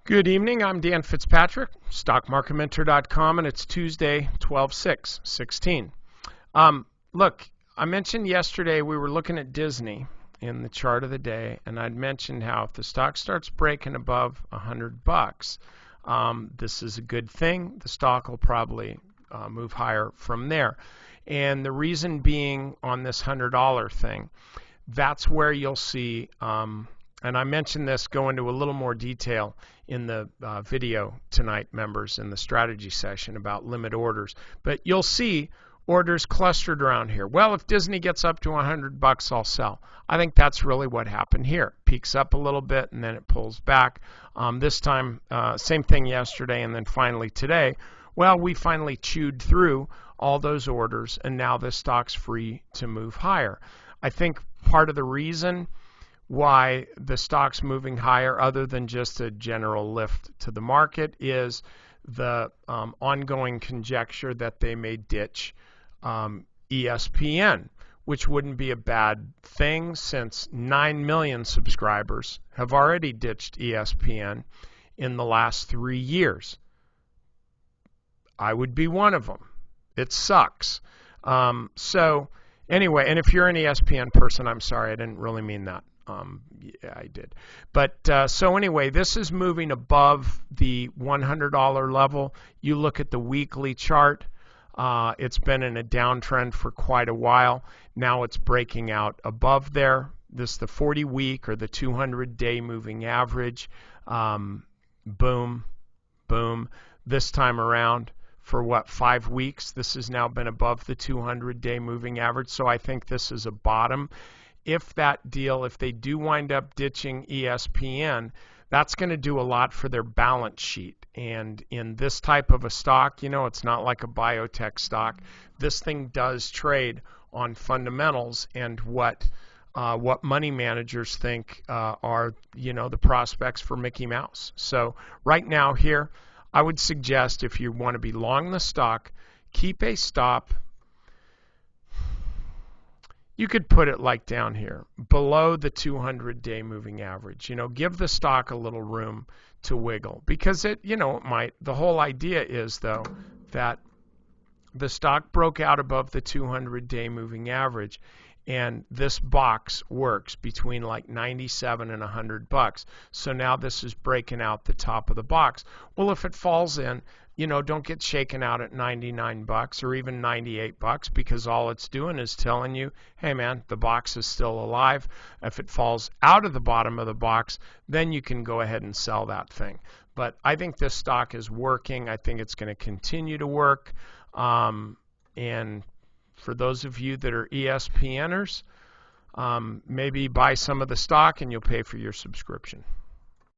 Good evening. I'm Dan Fitzpatrick, stockmarketmentor.com, and it's Tuesday, 12/6/16. Look, I mentioned yesterday we were looking at Disney in the chart of the day, and I'd mentioned how if the stock starts breaking above $100, this is a good thing. The stock will probably move higher from there. And the reason being on this $100 thing, that's where you'll see and I mentioned this, go into a little more detail in the video tonight, members, in the strategy session about limit orders. But you'll see orders clustered around here. Well, if Disney gets up to $100, I'll sell. I think that's really what happened here. Peaks up a little bit and then it pulls back. This time, same thing yesterday and then finally today. Well, we finally chewed through all those orders and now this stock's free to move higher. I think part of the reason why the stock's moving higher, other than just a general lift to the market, is the ongoing conjecture that they may ditch ESPN, which wouldn't be a bad thing since 9 million subscribers have already ditched ESPN in the last 3 years. I would be one of them. It sucks. So anyway, and if you're an ESPN person, I'm sorry, I didn't really mean that. Yeah, I did. But so anyway, this is moving above the $100 level. You look at the weekly chart. It's been in a downtrend for quite a while. Now it's breaking out above there. This is the 40-week or the 200-day moving average. Boom, boom. This time around, for what, 5 weeks, this has now been above the 200-day moving average. So I think this is a bottom. If they do wind up ditching ESPN, that's going to do a lot for their balance sheet. And in this type of a stock, it's not like a biotech stock. This thing does trade on fundamentals and what money managers think are, the prospects for Mickey Mouse. So right now here, I would suggest if you want to be long the stock, keep a stop. You could put it like down here, below the 200-day moving average. Give the stock a little room to wiggle because it might. The whole idea is, though, that the stock broke out above the 200-day moving average, and this box works between like 97 and $100. So now this is breaking out the top of the box. Well, if it falls in, don't get shaken out at $99 or even $98 because all it's doing is telling you, hey man, the box is still alive. If it falls out of the bottom of the box, then you can go ahead and sell that thing. But I think this stock is working. I think it's going to continue to work. And for those of you that are ESPNers, maybe buy some of the stock and you'll pay for your subscription.